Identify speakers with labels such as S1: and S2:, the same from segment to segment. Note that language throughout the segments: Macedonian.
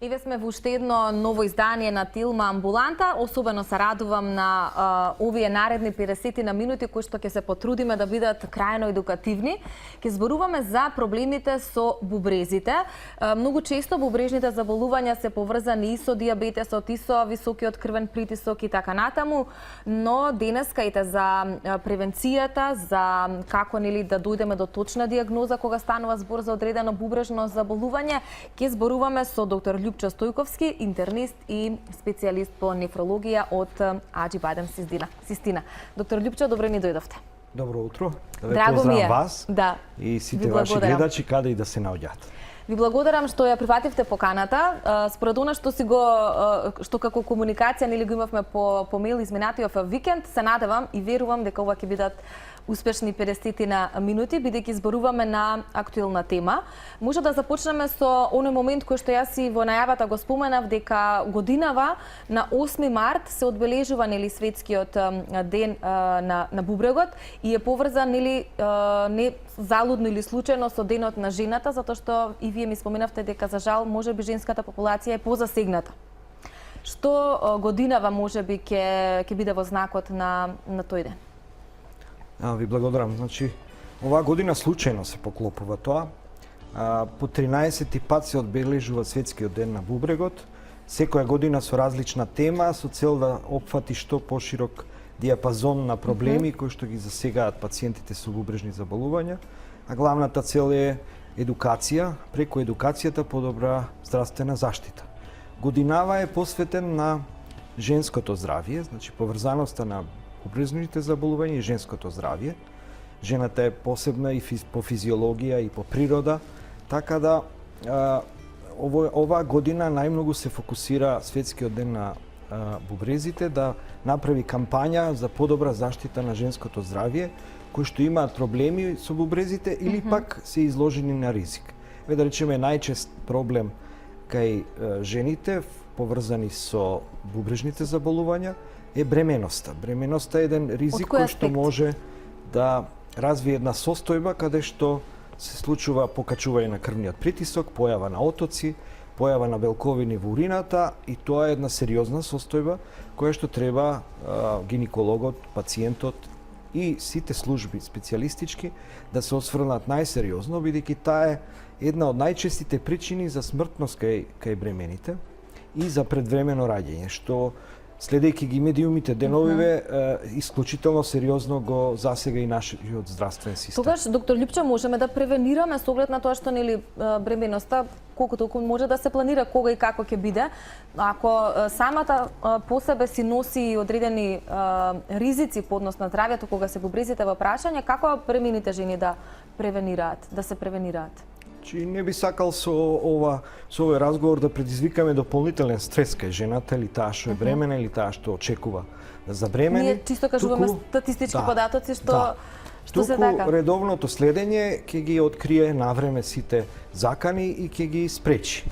S1: Еве сме во уште едно ново издание на Тилма Амбуланта. Особено се радувам на овие наредни 50 на минути кои што ќе се потрудиме да бидат крајно едукативни. Ќе зборуваме за проблемите со бубрезите. Многу често бубрежните заболувања се поврзани и со дијабетесот, и со високиот крвен притисок и така натаму, но денеска ете за превенцијата, за како нели да дојдеме до точна дијагноза кога станува збор за одредено бубрежно заболување, ќе зборуваме со доктор Љупчо Стојковски, интернист и специјалист по нефрологија од Аџи Бадем Систина. Доктор Љупчо, добро ни дојдовте.
S2: Добро утро. Да ве
S1: Драго ми е.
S2: вас
S1: Да.
S2: и сите ваши гледачи каде и да се наоѓаат.
S1: Ви благодарам што ја прифативте поканата. Според она што како комуникација нели го имавме по мејл изминатиот викенд, се надевам и верувам дека ова ќе бидат успешни 50 на минути, бидејќи зборуваме на актуелна тема. Може да започнеме со оној момент кој што јас и во најавата го споменав, дека годинава на 8 март се одбележува нели светскиот ден на бубрегот и е поврзан нели не залудно или случајно со денот на жената, затоа што и вие ми споменавте дека за жал можеби женската популација е позасегната. Што годинава можеби ќе биде во знакот на тој ден?
S2: Ви благодарам. Значи, оваа година случајно се поклопува тоа. По 13 пат се одбележува светскиот ден на бубрегот. Секоја година со различна тема, со цел да опфати што поширок диапазон на проблеми кои што ги засегаат пациентите со бубрежни заболувања. А главната цел е едукација, преку едукацијата подобра здравствена заштита. Годинава е посветен на женското здравје, значи поврзаноста на бубрежните заболувања и женското здравје. Жената е посебна и по физиологија и по природа, така да оваа година најмногу се фокусира светскиот ден на бубрезите да направи кампања за подобра заштита на женското здравје, кои што имаат проблеми со бубрезите или пак се изложени на ризик. Да речеме најчест проблем кај жените поврзани со бубрежните заболувања е бременоста. Бременоста е еден ризик кој што може да развие една состојба каде што се случува покачување на крвниот притисок, појава на отоци, појава на белковини во урината и тоа е една сериозна состојба која што треба гинекологот, пациентот и сите служби специјалистички да се осврнат најсериозно, бидејќи таа е една од најчестите причини за смртност кај бремените и за предвремено раѓање, што следејќи ги медиумите деновиве, исклучително сериозно го засега и нашиот здравствен систем.
S1: Тогаш, доктор Љупчо, можеме да превенираме со оглед на тоа што нели бременоста колку толку може да се планира кога и како ќе биде. Ако самата по себе си носи одредени ризици по однос на здравјето кога се бубрезите во прашање, како премините жени да превенираат, да се превенираат?
S2: Не би сакал со овој разговор да предизвикаме дополнителен стрес кај жената или таа што е бремена или таа што очекува да забремени.
S1: Ние чисто кажуваме статистички податоци што се така.
S2: Редовното следење ќе ги открие навреме сите закани и ќе ги спречи.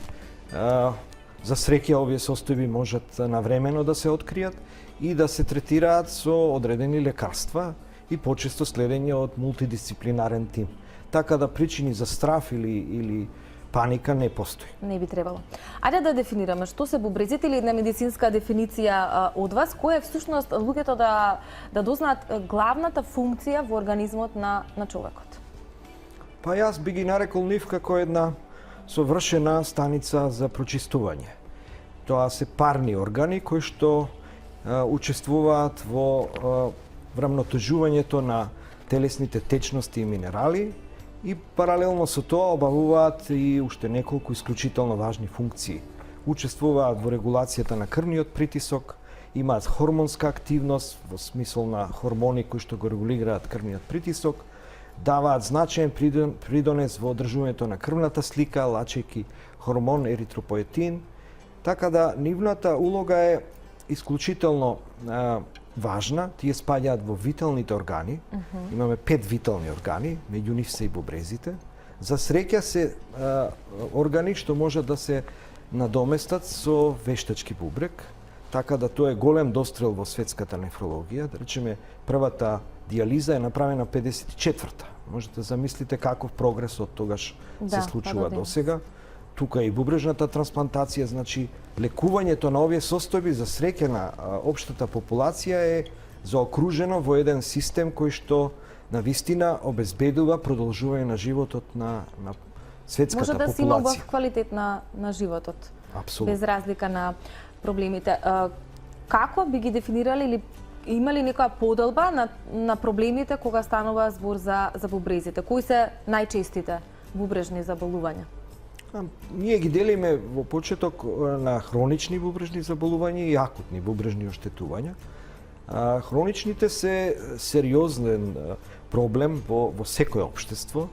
S2: За среќа овие состојби можат навремено да се откријат и да се третираат со одредени лекарства и почесто следење од мултидисциплинарен тим. Така да причини за страф или паника не постои.
S1: Не би требало. Ајде да дефинираме што се бубрезите или една медицинска дефиниција од вас, која е всушност луѓето да дознаат главната функција во организмот на човекот?
S2: Па јас би ги нарекол нив како една совршена станица за прочистување. Тоа се парни органи кои што учествуваат во врамнотежувањето на телесните течности и минерали, и паралелно со тоа обавуваат и уште неколку исклучително важни функции. Учествуваат во регулацијата на крвниот притисок, имаат хормонска активност во смисол на хормони кои што го регулираат крвниот притисок, даваат значаен придонес во одржувањето на крвната слика, лачејќи хормон еритропоетин, така да нивната улога е исклучително важна, тие спаѓаат во виталните органи. Имаме 5 витални органи, меѓу нив се и бубрезите. За среќа се органи што можат да се надоместат со вештачки бубрег, така да тоа е голем дострел во светската нефрологија. Да речеме, првата дијализа е направена 54-та. Можете да замислите каков прогрес од тогаш се случува досега. тука и бубрежната трансплантација, значи лекувањето на овие состојби за среќа на општата популација е заокружено во еден систем кој што на вистина обезбедува продолжување на животот на светската
S1: Може да си има убав
S2: популација.
S1: квалитет на животот,
S2: Апсолутно.
S1: без разлика на проблемите. Како би ги дефинирали или има ли некоја поделба на проблемите кога станува збор за бубрезите? Кои се најчестите бубрежни заболувања?
S2: Ние ги делиме во почеток на хронични бубрежни заболувања и акутни бубрежни оштетувања. Хроничните се сериозен проблем во секој општество,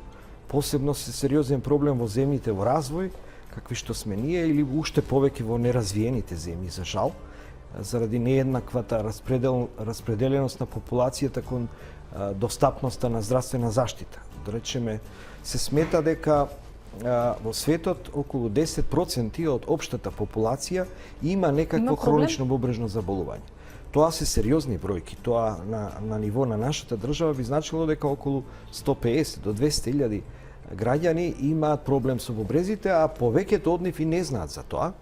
S2: посебно се сериозен проблем во земјите во развој, какви што сме ние, или уште повеќе во неразвиените земји, за жал, заради нееднаквата распределеност на популацијата кон достапноста на здравствена заштита. Да речеме, се смета дека во светот околу 10% од општата популација има некакво хронично бубрежно заболување. Тоа се сериозни бројки. Тоа на ниво на нашата држава би значило дека околу 150 до 200.000 граѓани имаат проблем со бубрезите, а повеќето од нив и не знаат за тоа.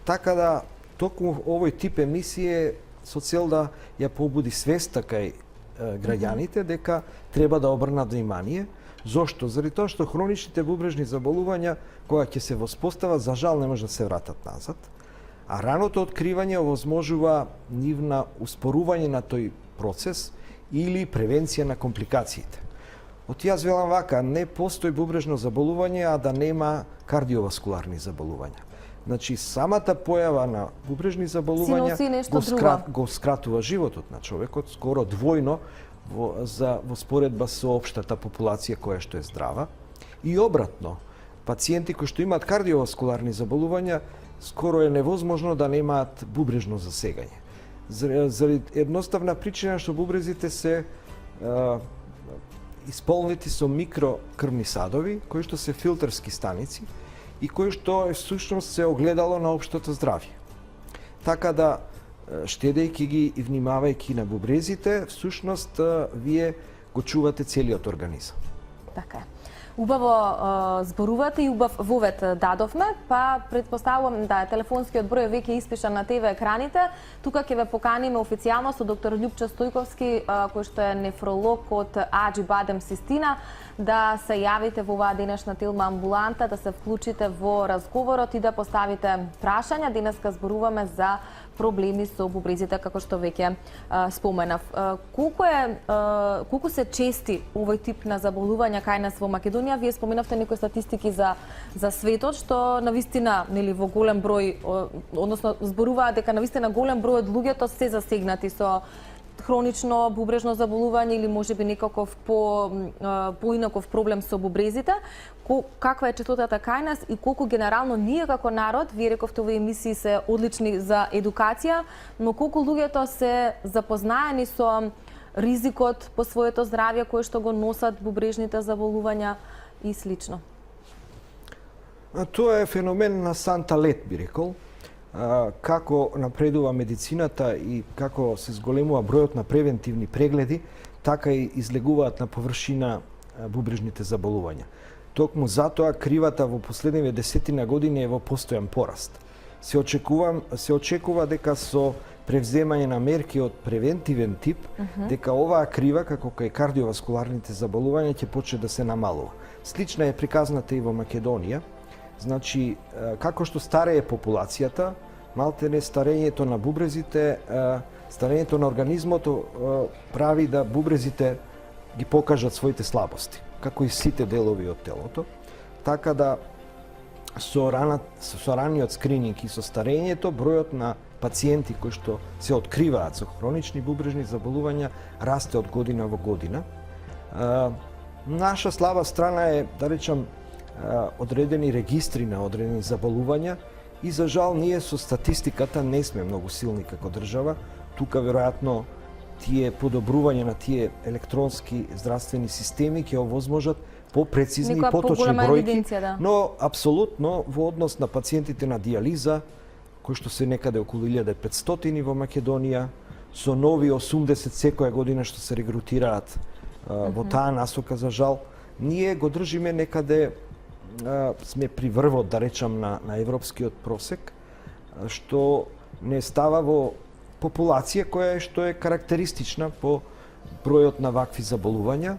S2: Така да токму овој тип емисија со цел да ја побуди свеста кај граѓаните дека треба да обрнат внимание. Зошто? Заради тоа што хроничните бубрежни заболувања кога ќе се воспостават, за жал не може да се вратат назад. А раното откривање овозможува нивна успорување на тој процес или превенција на компликациите. Од јас велам вака, не постои бубрежно заболување, а да нема кардиоваскуларни заболувања. Значи, самата појава на бубрежни заболувања го скратува животот на човекот, скоро двојно во споредба со општата популација која што е здрава. И обратно, пациенти кои што имаат кардиоваскуларни заболувања, скоро е невозможно да немаат бубрежно засегање. Заради едноставна причина што бубрезите се исполнети со микрокрвни садови, кои што се филтерски станици и кои што всушност се огледало на општото здравје. Така да, штедејќи ги и внимавајќи на бубрезите, всушност вие го чувате целиот организам.
S1: Така е. Убаво зборувате и убав вовет дадовме, па предпоставувам да телефонскиот број веќе испишан на ТВ екраните. Тука ќе ве поканиме официјално со доктор Љупчо Стојковски, кој што е нефролог од Аџи Бадем Систина, да се јавите во оваа денешна Телма амбуланта, да се вклучите во разговорот и да поставите прашања. Денеска зборуваме за проблеми со бубрезите, како што веќе споменав. Колку се чести овој тип на заболувања кај нас во Македонија? Вие споменавте некои статистики за светот, што навистина, нели, во голем број, односно зборуваат дека навистина голем број од луѓето се засегнати со хронично бубрежно заболување или можеби некаков поинаков проблем со бубрезите. Каква е четотата кај нас и колку генерално ние како народ, вие рековте овие емисии се одлични за едукација, но колку луѓето се запознаени со ризикот по своето здравје кој што го носат бубрежните заболувања и слично?
S2: Тоа е феномен на санта лет, би рекол. Како напредува медицината и како се зголемува бројот на превентивни прегледи, така и излегуваат на површина бубрежните заболувања. Токму затоа кривата во последниве десетина години е во постојан пораст. Се очекува дека со превземање на мерки од превентивен тип, дека оваа крива, како кај кардиоваскуларните заболувања, ќе почне да се намалува. Слична е приказната и во Македонија. Значи, како што старее популацијата, малтене старењето на бубрезите, старењето на организмото прави да бубрезите ги покажат своите слабости, како и сите делови од телото. Така да со раниот скрининг и со старењето, бројот на пациенти кои што се откриваат со хронични бубрежни заболувања расте од година во година. Наша слаба страна е, да речам, одредени регистри на одредени заболувања и за жал ние со статистиката не сме многу силни како држава. Тука веројатно тие подобрување на тие електронски здравствени системи ќе овозможат попрецизни и поточни бројки, но апсолутно во однос на пациентите на дијализа, кои што се некаде околу 1500 во Македонија, со нови 80 секоја година што се регрутираат во таа насока, за жал, ние го држиме некаде сме при врвот, да речам, на европскиот просек, што не става во популација која што е карактеристична по бројот на вакви заболувања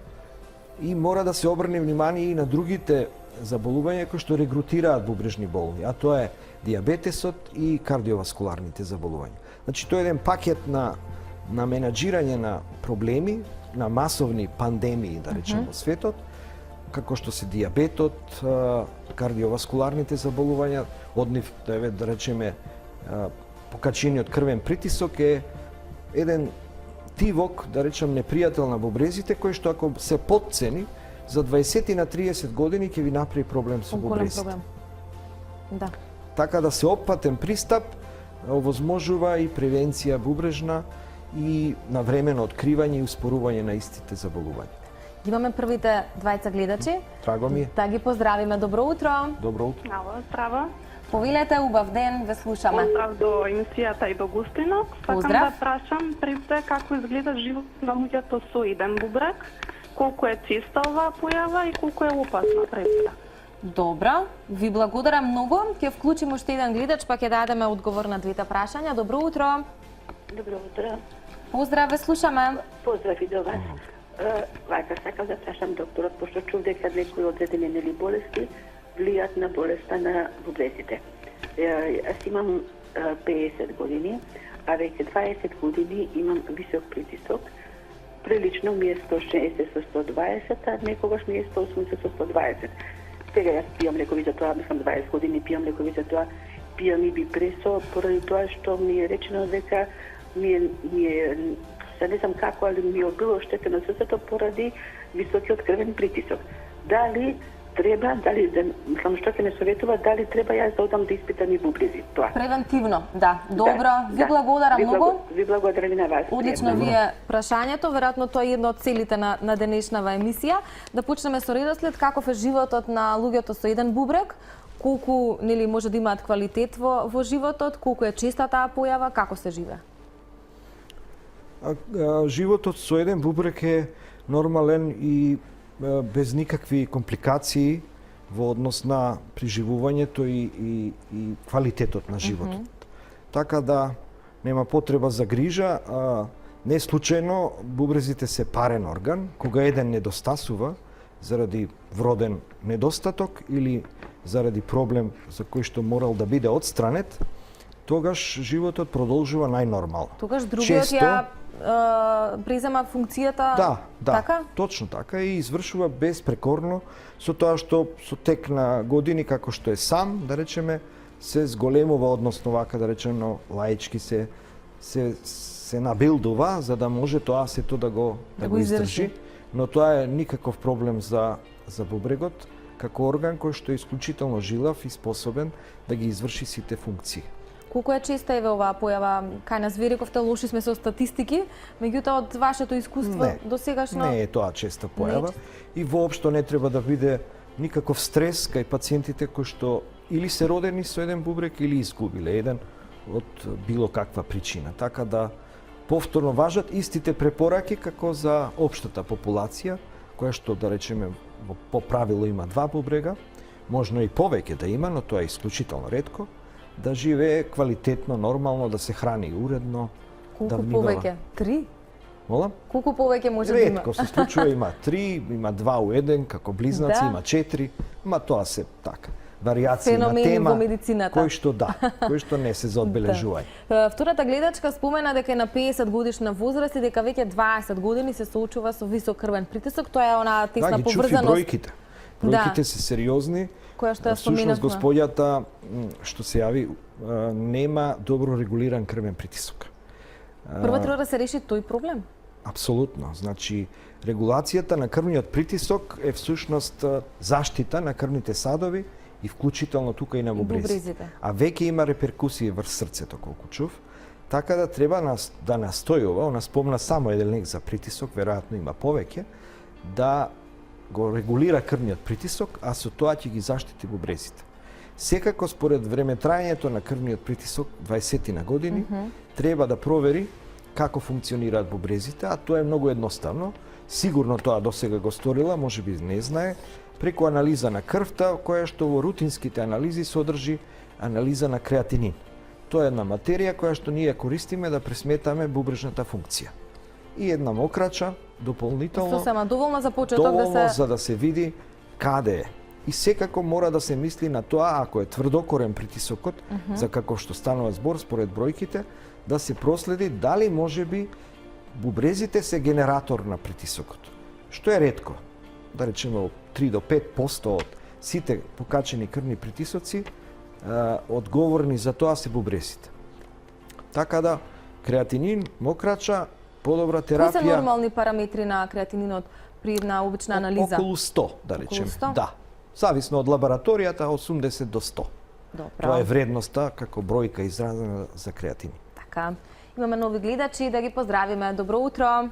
S2: и мора да се обрне внимание и на другите заболувања кои што регрутираат бубрежни болни, а тоа е диабетесот и кардиоваскуларните заболувања. Значи тоа е еден пакет на менаџирање на проблеми, на масовни пандемии, да речем, во светот, како што се диабетот, кардиоваскуларните заболувања, од нив, да речеме, покачениот крвен притисок е еден тивок, да речем, непријател на бубрезите, кој што ако се потцени, за 20 на 30 години ќе ви направи проблем со бубрезите.
S1: Да.
S2: Така да се оппатен пристап овозможува и превенција бубрежна и навремено откривање и успорување на истите заболувања.
S1: Имаме првите двајца гледачи.
S2: Драго ми е.
S1: Да ги поздравиме. Добро утро.
S2: Добро утро.
S3: Ало, здраво.
S1: Повелете, убав ден, ве слушаме.
S3: Поздрав до емисијата и до гостинот. Сакам
S1: Поздрав.
S3: да прашам пред се како изгледа живот на луѓето со иден бубрек, колку е честа оваа појава и колку е опасна пред се.
S1: Добро, ви благодарам многу. Ќе вклучиме уште еден гледач, па ќе дадеме одговор на двете прашања. Добро утро.
S4: Добро утро.
S1: Поздрав, ве слушаме.
S4: Поздрав и до вас. Вака, сакам да прашам докторот, пошто чув дека некои одредени нели болести влијат на болеста на бубрезите. Јас имам 50 години, а веќе 20 години имам висок притисок. Прилично ми е 160 со 120, а некогаш ми е 180 со 120. Сега јас пијам лекови за тоа, мислам 20 години пијам лекови за тоа, пијам и бипресо, поради тоа што ми е речено дека ми е не знам како, али ми е било оштетено срцето поради високиот крвен притисок. Дали треба, мислам што ќе не советува, дали треба јас да одам да испитам и бубрези, тоа.
S1: Превентивно, да. Добро, ви благодарам многу.
S4: Ви благодарам и на вас.
S1: Одлично ви е прашањето, веројатно тоа е една од целите на денешнава емисија. Да почнеме со редослед, каков е животот на луѓето со еден бубрек, колку нели може да имаат квалитет во животот, колку е честа таа појава, како се живее?
S2: Животот со еден бубрек е нормален и без никакви компликации во однос на преживувањето и квалитетот на животот. Така да нема потреба за грижа. Не случајно бубрезите се парен орган, кога еден недостасува заради вроден недостаток или заради проблем за кој што морал да биде отстранет, тогаш животот продолжува најнормално.
S1: Тогаш другиот ја презема функцијата,
S2: да,
S1: така?
S2: Точно така и извршува безпрекорно со тоа што со тек на години како што е сам, да речеме, се зголемува, односно вака да речено лаички се набилдува за да може тоа сето да го издржи, но тоа е никаков проблем за бубрегот како орган кој што е исклучително жилав и способен да ги изврши сите функции.
S1: Колку е честа еве оваа појава? Кај нас ви рековте, лоши сме со статистики, меѓутоа од вашето искуство до сегашно
S2: не е тоа честа појава и воопшто не треба да биде никаков стрес кај пациентите кои што или се родени со еден бубрек или изгубиле еден од било каква причина. Така да повторно важат истите препораки како за општата популација, која што да речеме по правило има 2 бубрега, можно и повеќе да има, но тоа е исклучително ретко. Да живее квалитетно, нормално, да се храни уредно,
S1: колку
S2: да внимава.
S1: повеќе? 3?
S2: Молам?
S1: Колку повеќе може да има?
S2: Ретко се случува, има 3, има 2 у 1, како близнаци, има 4, ма тоа се така. Варијации на тема, кој што не се заодбележувај.
S1: Втората гледачка спомена дека е на 50 годишна возраст и дека веќе 20 години се соочува со висок крвен притисок, тоа е онаа тесна поврзаност.
S2: Да, ги чуфи бројките. Бројките се сериозни.
S1: Која што ја споменавме.
S2: Всушност господјата што се јави нема добро регулиран крвен притисок.
S1: Прво треба да се реши тој проблем.
S2: Апсолутно. Значи, регулацијата на крвниот притисок е всушност заштита на крвните садови и вклучително тука и на бубрезите. А веќе има реперкусии врз срцето, колку чув. Така да треба да настојува, она спомна само еден за притисок, веројатно има повеќе, да го регулира крвниот притисок, а со тоа ќе ги заштити бубрезите. Секако според времетраењето на крвниот притисок, 20 на години, треба да провери како функционираат бубрезите, а тоа е многу едноставно. сигурно тоа досега го сторила, можеби не знае, преку анализа на крвта, која што во рутинските анализи содржи анализа на креатинин. Тоа е една материја која што ние користиме да пресметаме бубрежната функција. И една мокрача, дополнително,
S1: Сосема доволно за почеток
S2: доволно
S1: да се...
S2: за да се види каде е. И секако мора да се мисли на тоа, ако е тврдокорен притисокот, за како што станува збор според бројките, да се проследи дали можеби бубрезите се генератор на притисокот. Што е ретко. Да речеме од 3 до 5% од сите покачени крвни притисоци одговорни за тоа се бубрезите. Така да креатинин, мокрача, подобра
S1: Кои се
S2: терапија.
S1: нормални параметри на креатининот при една обична анализа?
S2: Околу 100, да речеме.
S1: 100?
S2: Да. Зависно од лабораторијата, 80 до 100.
S1: Добро.
S2: Тоа е вредноста како бројка изразена за креатин.
S1: Така. Имаме нови гледачи, да ги поздравиме. Добро утро.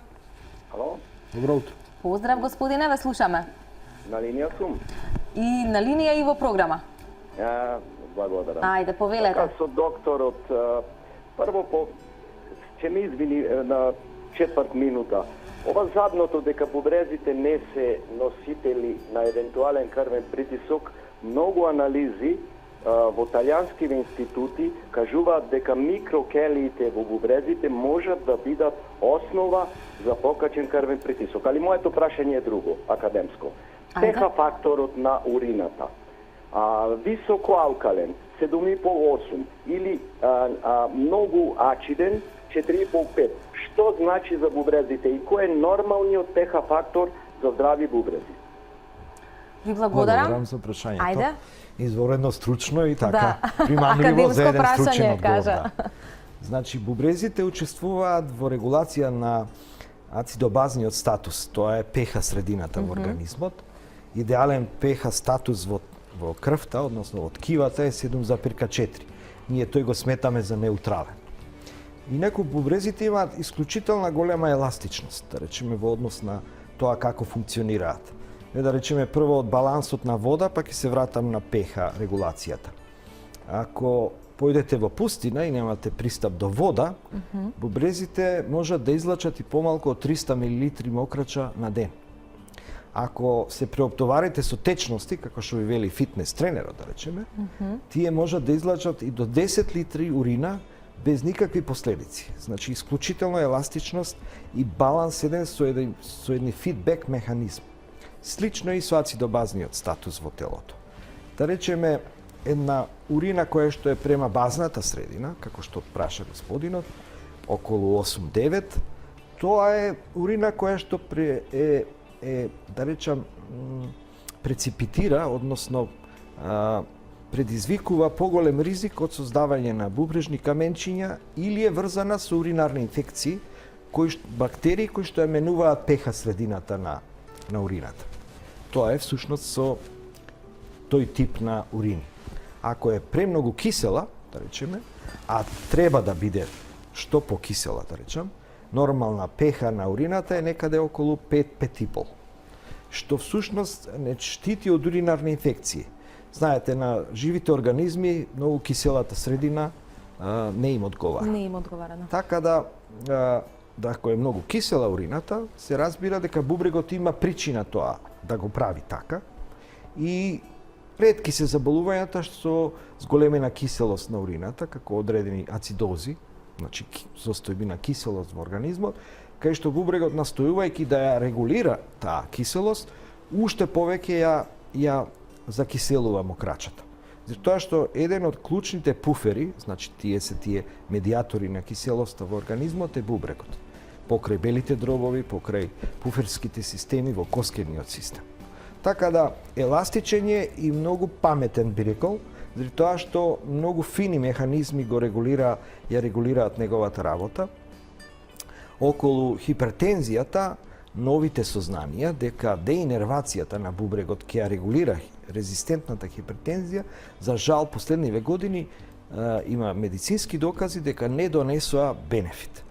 S5: Ало,
S2: Добро утро.
S1: Поздрав, господине, ве слушаме.
S5: на линија сум.
S1: И на линија и во програма.
S5: Благодарам.
S1: Ајде, повелете.
S5: Така со докторот, прво ќе ми извини на четврт минута. Ова задното дека бубрезите не се носители на евентуален крвен притисок, многу анализи во италијанскиве институти кажуваат дека микрокелиите во бубрезите можат да бидат основа за покачен крвен притисок. Али моето прашање е друго, академско.
S1: Ајде.
S5: ПХ факторот на урината, високо алкален, 7,5-8 или многу ачиден, 4,5-5. Што значи за бубрезите и кој е нормалниот ПХ фактор за здрави бубрези?
S1: Ви благодарам.
S2: за прашањето.
S1: Ајде.
S2: Изворено стручно и така
S1: Да.
S2: примамливо за еден
S1: Академско
S2: стручен
S1: прашање,
S2: одговор.
S1: кажа.
S2: Да. Значи, бубрезите учествуваат во регулација на ацидобазниот статус. Тоа е ПХ средината во организмот. Идеален ПХ статус во крвта, односно во ткивата е 7,4. Ние тој го сметаме за неутрален. Инаку бубрезите имаат исклучителна голема еластичност, да речеме во однос на тоа како функционираат. Да речеме прво од балансот на вода, па ќе се вратам на ПХ регулацијата. Ако појдете во пустина и немате пристап до вода, бубрезите можат да излачат и помалку од 300 мл мокрача на ден. Ако се преоптоварите со течности, како што ви вели фитнес тренерот, да речеме, тие можат да излачат и до 10 литри урина без никакви последици. Значи, исклучително еластичност и баланс еден со едни фидбек механизм. Слично и со ацидобазниот статус во телото. Да речеме, една урина која што е према базната средина, како што праша господинот, околу 8-9, тоа е урина која што да речам, преципитира, односно предизвикува поголем ризик од создавање на бубрежни каменчиња или е врзана со уринарни инфекции, бактерии кои што ја менуваат ПХ средината на урината. Тоа е всушност со тој тип на урини. Ако е премногу кисела, да речеме, а треба да биде што покисела, да речем, нормална ПХ на урината е некаде околу 5-5,5, што всушност не штити од уринарни инфекции. Знаете, на живите организми многу киселата средина не им одговара.
S1: Не им одговара, да.
S2: Така да, ако е многу кисела урината, се разбира дека бубрегот има причина тоа да го прави така. И ретки се заболувањата со зголемена киселост на урината, како одредени ацидози, значи состојбина киселост во организмот, кај што бубрегот настојувајќи да ја регулира таа киселост, уште повеќе ја закиселува мокрачата. Затоа што еден од клучните пуфери, значи тие медиатори на киселоста во организмот е бубрегот. Покрај белите дробови, покрај пуферските системи во коскерниот систем. Така да, еластичен е и многу паметен би рекол, затоа што многу фини механизми ја регулираат неговата работа. Околу хипертензијата, новите сознанија дека деинервацијата на бубрегот ќе ја регулира резистентната хипертензија, за жал последниве години има медицински докази дека не донесоа бенефит.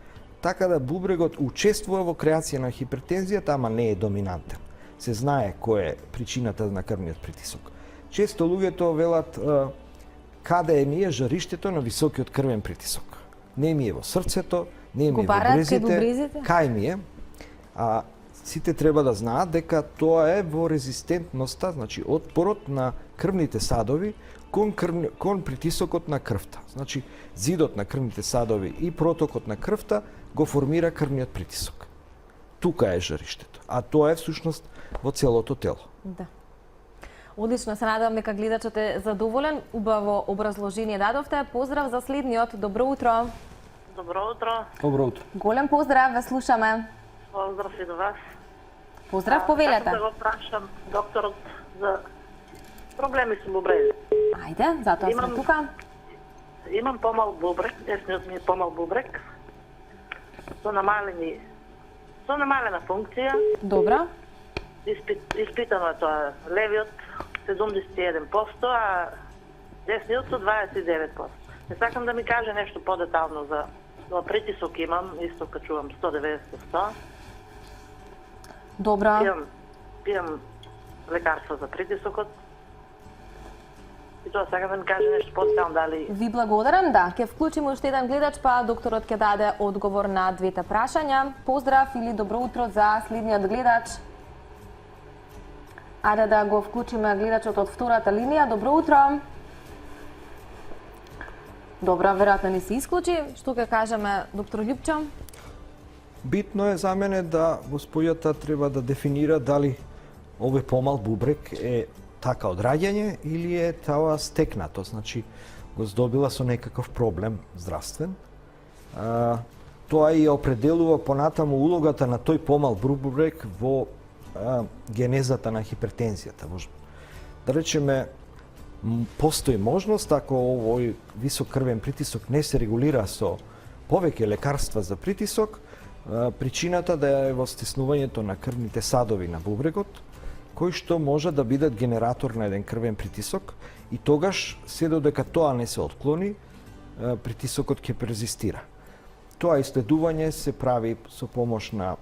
S2: Така да бубрегот учествува во креација на хипертензијата, ама не е доминантен. Се знае кој е причината на крвниот притисок. Често луѓето велат каде ми е жариштето на високиот крвен притисок. Не ми е во срцето, не ми е во бубрезите, кај ми е. сите треба да знаат дека тоа е во резистентноста, значи отпорот на крвните садови кон притисокот на крвта. Значи зидот на крвните садови и протокот на крвта го формира крвниот притисок. Тука е жариштето, а тоа е всушност во целото тело.
S1: Да. Одлично, се надевам дека гледачот е задоволен. Убаво образложение дадовте. Поздрав за следниот. Добро утро.
S6: Добро утро.
S2: Добро утро.
S1: Голем поздрав, ве слушаме.
S6: Поздрав и до вас.
S1: Поздрав, повелете.
S6: Сакам да го прашам докторот за проблеми со бубрези.
S1: Ајде, затоа сме тука.
S6: Имам помал бубрек, десниот ми е помал бубрек, со намалена функција.
S1: Добро.
S6: Испитано е тоа. Левиот 71%, а десниот со 29%. Не сакам да ми каже нешто подетално за тоа. Притисок имам, исто качувам 190-100.
S1: Добро.
S6: Пијам лекарства за притисокот. И тоа сакам да ми каже нешто подетално, дали...
S1: Ви благодарам, да. Ќе вклучиме уште еден гледач, па докторот ќе даде одговор на двете прашања. Поздрав или добро утро за следниот гледач. Ајде да го вклучиме гледачот од втората линија. Добро утро. Добро, веројатно не се исклучи. Што ќе кажеме, доктор Љупчо?
S2: Битно е за мене да господјата треба да дефинира дали овој помал бубрек е така од раѓање или е тоа стекнато, значи го здобила со некаков проблем здравствен. Тоа и определува понатаму улогата на тој помал бубрек во генезата на хипертензијата. Да речеме, постои можност, ако овој висок крвен притисок не се регулира со повеќе лекарства за притисок, причината да е во стеснувањето на крвните садови на бубрегот, кои што може да бидат генератор на еден крвен притисок и тогаш, се додека тоа не се отклони, притисокот ќе перзистира. Тоа исследување се прави со помош на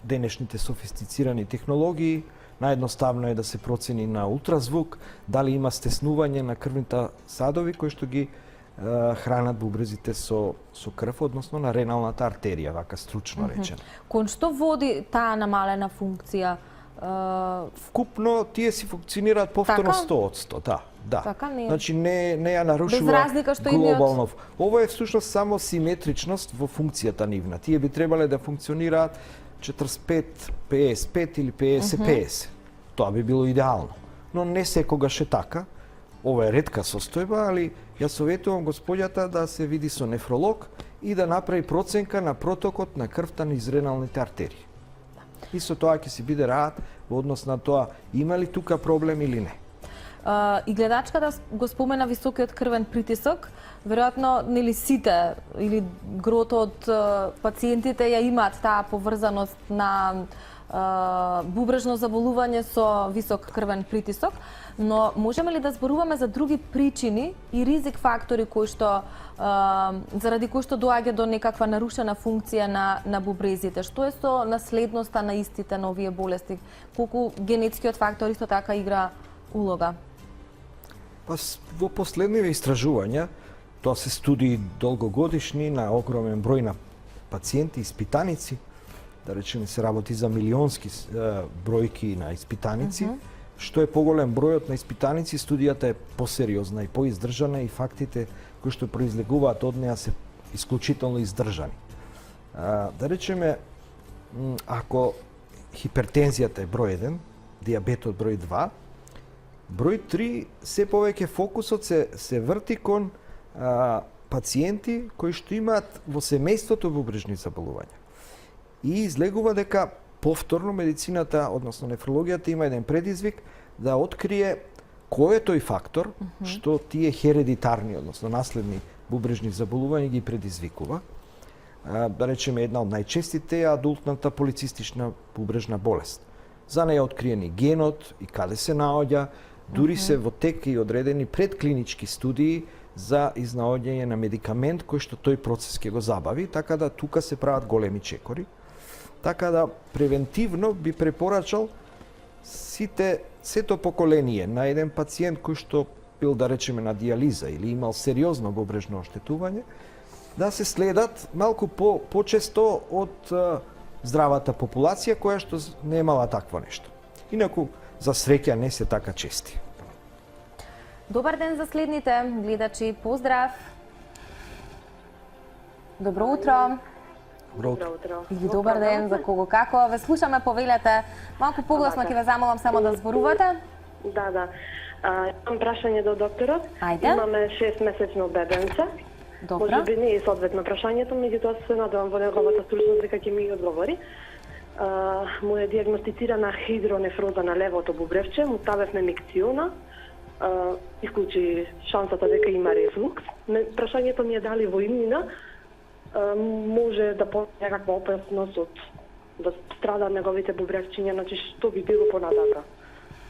S2: денешните софистицирани технологии. Наједноставно е да се процени на ултразвук дали има стеснување на крвните садови кои што ги хранат бубрезите со крв, односно на реналната артерија, вака стручно речено.
S1: Кон што води таа намалена функција?
S2: Вкупно тие си функционираат повторно
S1: Така?
S2: 100%, да.
S1: Така не е.
S2: Значи не ја нарушува
S1: Без разлика што едниот-
S2: глобално. Ова е всушност само симетричност во функцијата нивна. Тие би требале да функционираат 45-55 или 50-50. Тоа би било идеално. Но не секогаш е така. Ова е ретка состојба, али ја советувам господјата да се види со нефролог и да направи проценка на протокот на крвта низ реналните артерии. И со тоа ќе си биде раат во однос на тоа има ли тука проблем или не.
S1: И гледачката го спомена високиот крвен притисок. Веројатно нели сите или грото од пациентите ја имаат таа поврзаност на бубрежно заболување со висок крвен притисок, но можеме ли да зборуваме за други причини и ризик фактори кои што заради кои што доаѓа до некаква нарушена функција на бубрезите? Што е со наследноста на истите на овие болести? Колку генетскиот фактор исто така игра улога?
S2: Па во последниве истражувања, тоа се студии долгогодишни на огромен број на пациенти, испитаници, да речеме се работи за милионски бројки на испитаници. Што е поголем бројот на испитаници, студијата е посериозна и поиздржана и фактите кои што произлегуваат од неа се исклучително издржани. Да речеме, ако хипертензијата е број 1, диабетот број 2, број 3 се повеќе фокусот се врти кон пациенти кои што имаат во семејството бубрежни заболувања. И излегува дека повторно медицината, односно нефрологијата, има еден предизвик да открие кој е тој фактор што тие хередитарни, односно наследни бубрежни заболувања ги предизвикува. Да речеме, една од најчестите е адултната полицистична бубрежна болест. За неја откриени генот и каде се наоѓа, дури се во тек и одредени предклинички студии за изнаоѓање на медикамент кој што тој процес ќе го забави, така да тука се прават големи чекори. Така да превентивно би препорачал сето поколение на еден пациент кој што бил, да речеме, на диализа или имал сериозно бубрежно оштетување, да се следат малку почесто од здравата популација која што немала такво нешто. Инаку, за среќа не се така чести.
S1: Добар ден за следните гледачи. Поздрав. Добро утро.
S2: Добро утро.
S1: Или добар ден за кого како. Ве слушаме, повелете. Малку погласно ќе ве замолам само да зборувате.
S7: Да. Имам прашање до докторот.
S1: Ајде.
S7: Имаме 6-месечно бебенце.
S1: Добро.
S7: Може би не е соодветно прашањето, меѓутоа се надевам во неговата стручност дека ќе ми одговори. Му е диагностицирана хидронефроза на левото бубревче, му ставевме микциона, исклучи шансата дека има рефлукс. Прашањето ми е дали во иднина може да постои некаква опасност од да страдаат неговите бубревчиња, значи што би било понатака.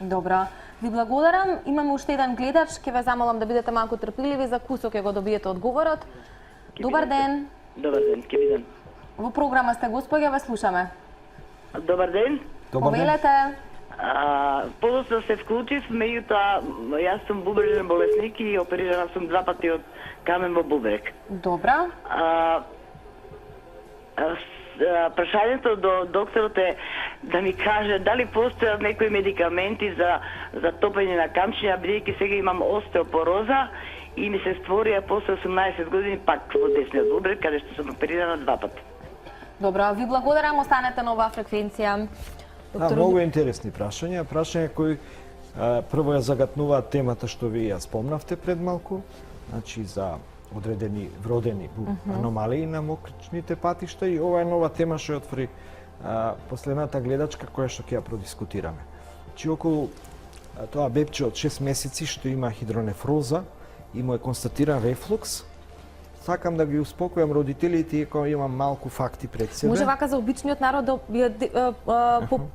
S1: Добро. Ви благодарам. Имаме уште еден гледач. Ќе ве замолам да бидете малку трпеливи, за кусок ќе го добиете одговорот. Добар ден.
S8: Добар ден, ќе бидам.
S1: Во програма сте, господја, ве слушаме.
S8: Добар ден.
S2: Добар ден.
S1: Повелете.
S8: Подоцна се вклучив, меѓутоа јас сум бубрежен болесник и оперирана сум 2 пати од камен во бубрек.
S1: Добро.
S8: Прашањето до докторот е да ми каже дали постојат некои медикаменти за топење на камчиња, бидејќи сега имам остеопороза и ми се створија после 18 години пак во десниот бубрек, каде што сум оперирана 2 пати.
S1: Добро, ви благодарам, останете на оваа фреквенција.
S2: Многу интересни прашања. Прашања кои прво ја загатнуваат темата што ви ја спомнавте пред малку, значи за одредени вродени аномалии на мокричните патишта, и ова е нова тема што ја отвори последната гледачка која што ќе ја продискутираме. Значи околу тоа бебче од 6 месеци што има хидронефроза и му е констатиран рефлукс, сакам да ги успокојам родителите, иако имам малку факти пред себе.
S1: Може вака за обичниот народ да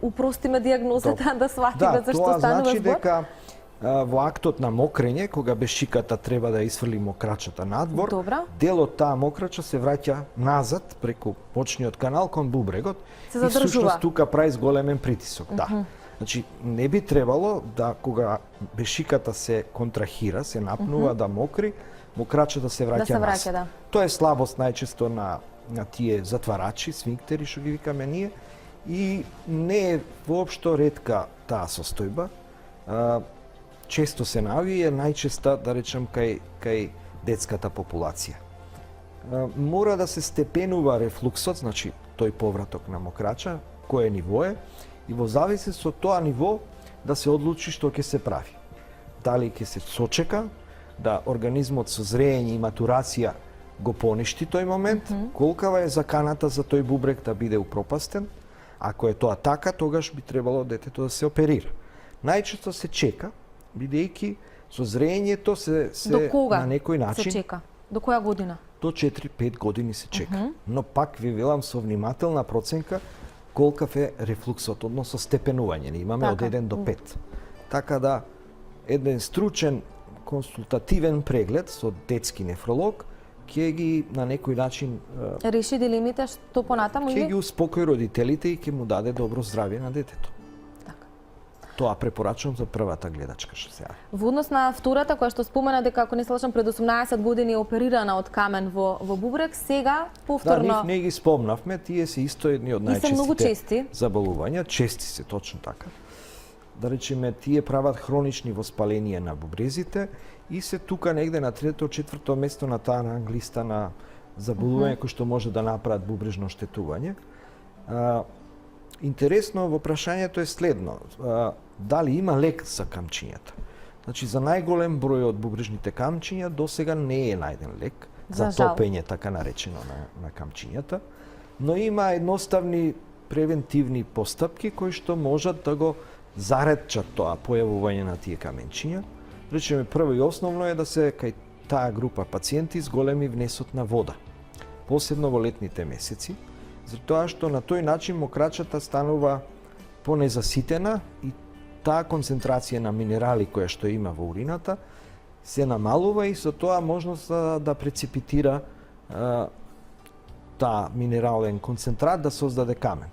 S1: упростиме диагнозата, да сватиме зашто станува збор?
S2: Тоа значи дека во актот на мокрење, кога бешиката треба да исфрли мокрачата надвор, дел од таа мокрача се враќа назад преку мочниот канал кон бубрегот
S1: се
S2: и всушност тука прави зголемен притисок. Да. Значи не би требало да кога бешиката се контрахира, се напнува да мокри, мокрачата се враќа назад.
S1: Да.
S2: Тоа е слабост најчесто на тие затварачи, сфинктери што ги викаме ние, и не е воопшто ретка таа состојба. Често се нави е најчеста, да речем, кај детската популација. Мора да се степенува рефлуксот, значи тој повраток на мокрача, кое ниво е, и во зависност од тоа ниво да се одлучи што ќе се прави. Дали ќе се сочека, да организмот со зреење и матурација го поништи тој момент, колкава е заканата за тој бубрек да биде упропастен. Ако е тоа така, тогаш би требало детето да се оперира. Најчесто се чека, бидејќи со зреењето се на некој начин...
S1: се чека? До која година?
S2: До 4-5 години се чека. Но пак ви велам со внимателна проценка колкав е рефлуксот, односно степенување. Не имаме од 1 до 5. Така да, еден стручен консултативен преглед со детски нефролог ќе ги на некој начин
S1: реши дилемите што понатаму
S2: ќе ги успокои родителите и ќе му даде добро здравје на детето. Тоа препорачувам за првата гледачка што се јави.
S1: Во однос на втората која што спомена дека ако не се лажам пред 18 години е оперирана од камен во бубрек, сега повторно...
S2: Да, не ги спомнавме, тие се исто едни од најчестите заболувања, чести се точно така. Да речеме, тие прават хронични воспаленија на бубрезите и се тука негде на 3-4 место на таа листа на заболувања кои што може да направат бубрежно штетување. Интересно во прашањето е следно. Дали има лек за камчињата? Значи, за најголем број од бубрежните камчиња до сега не е најден лек за топење, така наречено, на камчињата, но има едноставни превентивни постапки кои што можат да го заредчат тоа појавување на тие каменчиња. Речеме, прво и основно е да се кај таа група пациенти зголеми внесот на вода, посебно во летните месеци, затоа што на тој начин мокрачата станува понезаситена и таа концентрација на минерали која што има во урината се намалува и со тоа можност да преципитира таа минерален концентрат да создаде камен.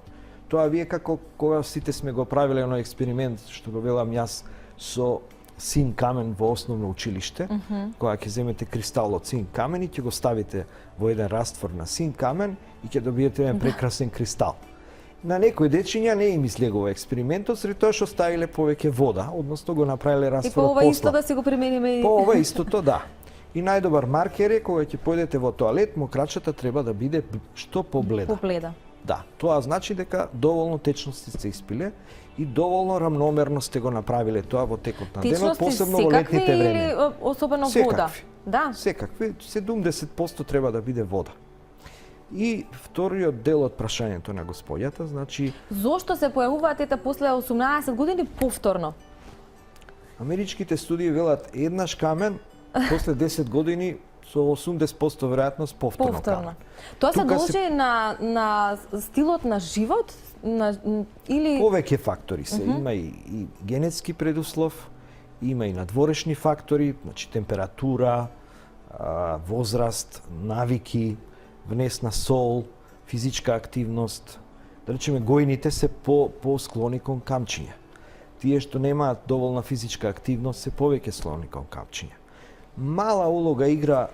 S2: Тоа вие како кога сите сме го правиле оној експеримент што го велам јас со син камен во основно училиште, кога ќе земете кристал од син камен и ќе го ставите во еден раствор на син камен и ќе добиете еден прекрасен кристал. На некои дечиња не им излегува експериментот, сред тоа што ставиле повеќе вода, односно го направиле
S1: И по
S2: растворот
S1: ова исто
S2: послаб.
S1: да си го примениме и...
S2: По ова истото, да. И најдобар маркер е кога ќе појдете во тоалет, мокрачата треба да биде што побледа.
S1: Побледа.
S2: Да, тоа значи дека доволно течности сте испиле и доволно рамномерно сте го направиле тоа во текот на денот,
S1: Течности
S2: посебно во
S1: секакви
S2: летните време.
S1: или особено вода?
S2: Секакви.
S1: Да.
S2: Секакви, 70% треба да биде вода. И вториот дел од прашањето на господјата, значи
S1: Зошто се појавуваат ете после 18 години повторно?
S2: америчките студии велат еднаш камен, после 10 години со 80% веројатност повторно камен.
S1: Тоа се
S2: Тука
S1: должи на стилот на живот, или
S2: Повеќе фактори се, има и генетски предуслов, има и надворешни фактори, значи температура, возраст, навики, внес на сол, физичка активност. Да речеме, гојните се по склони кон камчиња. Тие што немаат доволна физичка активност се повеќе склони кон камчиња. Мала улога игра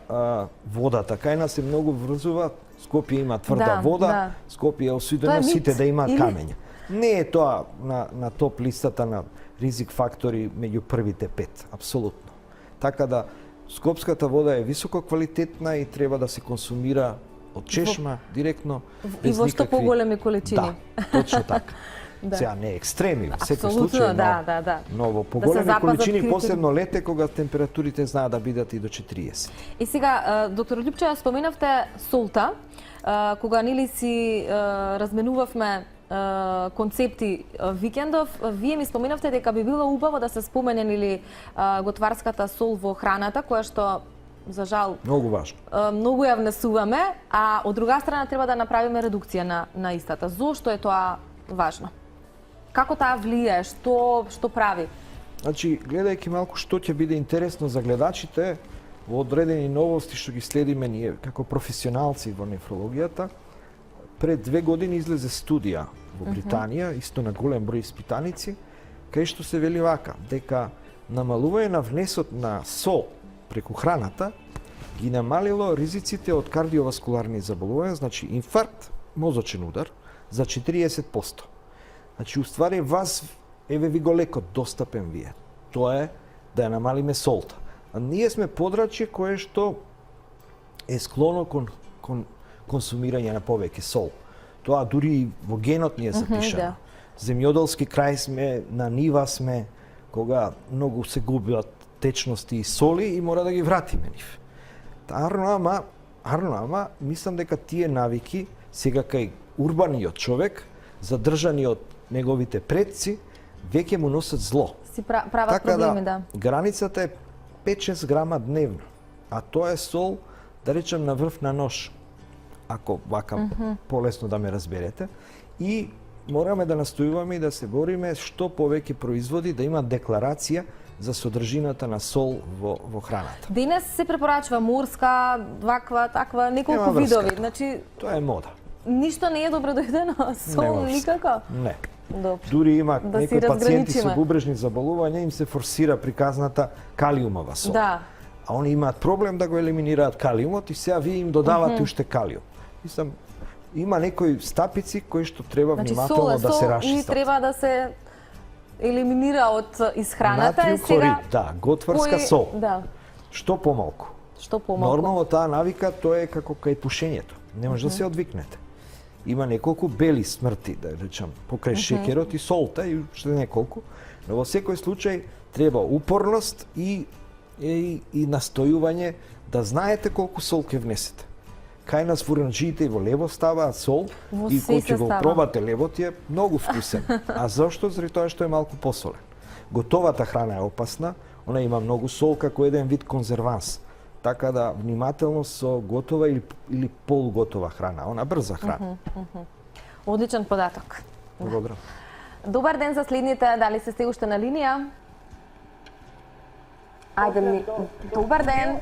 S2: водата. Кај нас се многу врзува, Скопје има тврда вода,
S1: да.
S2: Скопје е
S1: Тоа
S2: осудено
S1: е мит,
S2: сите да имаат
S1: или?
S2: камења. Не е тоа на топ листата на ризик фактори меѓу првите 5, апсолутно. Така да скопската вода е високо квалитетна и треба да се консумира од чешма директно
S1: и
S2: без
S1: во што
S2: никакви-
S1: поголеми количини.
S2: Да, точно така.
S1: Да.
S2: Сега не екстреми, во секој
S1: Апсолутно,
S2: случај,
S1: да.
S2: но во
S1: се
S2: поголеми
S1: запазат
S2: количини,
S1: критерии.
S2: посебно лете кога температурите знаат да бидат и до 40.
S1: И сега, доктор Лјупчева, споменавте солта, кога нели си разменувавме концепти викендов, вие ми споменавте дека би било убаво да се спомене нели готварската сол во храната, која што за жал
S2: Многу важно.
S1: многу ја внесуваме, а од друга страна треба да направиме редукција на истата. Зошто е тоа важно? Како таа влијае, што прави?
S2: Значи, гледајќи малку што ќе биде интересно за гледачите, во одредени новости што ги следиме ние како професионалци во нефрологијата, пред 2 години излезе студија во Британија, исто на голем број испитаници, кај што се вели вака, дека намалување на внесот на сол преку храната ги намалило ризиците од кардиоваскуларни заболувања, значи инфаркт, мозочен удар, за 40%. Значи, уствари, вас, еве ви го лекот, достапен вие. Тоа е да ја намалиме солта. А ние сме подрачје кое што е склоно кон консумирање на повеќе сол. Тоа дури и во генот ни е запишано.
S1: да.
S2: Земјоделски крај сме, на нива сме, кога многу се губат течности и соли и мора да ги вратиме нив. Арно ама, мислам дека тие навики сега кај урбаниот човек, задржани од неговите предци, веќе му носат зло.
S1: Си прават
S2: Така
S1: проблеми, да.
S2: границата е 5-6 грама дневно, а тоа е сол, да речем, на врв на нож, ако вака полесно да ме разберете. И мораме да настојуваме и да се бориме што повеќе производи да има декларација за содржината на сол во храната.
S1: Денес се препорачува морска, ваква, таква, неколку
S2: Нема врска.
S1: видови. Значи,
S2: Тоа е мода.
S1: ништо не е добро дојдено, сол
S2: Нема врска.
S1: никако.
S2: Не.
S1: Добро.
S2: Дури има
S1: Да си
S2: некои пациенти со
S1: разграничиме.
S2: бубрежни заболувања, им се форсира приказната калиумова сол.
S1: Да.
S2: А они имаат проблем да го елиминираат калиумот и сега вие им додавате уште калиум. Мислам, има некои стапици кои што треба
S1: Значи,
S2: внимателно
S1: сол е
S2: да се
S1: сол и
S2: расчистат.
S1: треба да се елиминира од исхраната.
S2: Натриум
S1: и сега...
S2: хлорид, да, готварска
S1: кој-
S2: сол.
S1: Да,
S2: Што помалку.
S1: што помалку.
S2: Нормално таа навика тоа е како кај пушењето. Не може да се одвикнете. Има неколку бели смрти, да речам, покрај шекерот и солта и уште неколку, но во секој случај треба упорност и настојување да знаете колку сол ќе внесете. Кај нас фуранџиите и во лево ставаат сол
S1: Во
S2: и
S1: се
S2: кога
S1: се
S2: ќе го
S1: става.
S2: пробате левот е многу вкусен. А зошто? Заради тоа што е малку посолен. Готовата храна е опасна, она има многу сол како еден вид конзерванс. Така да внимателно со готова или полуготова храна, она брза храна.
S1: Одличен податок.
S2: Благодарам.
S1: Добар ден за следните, дали сте уште на линија? Ајде ми. Добар ден.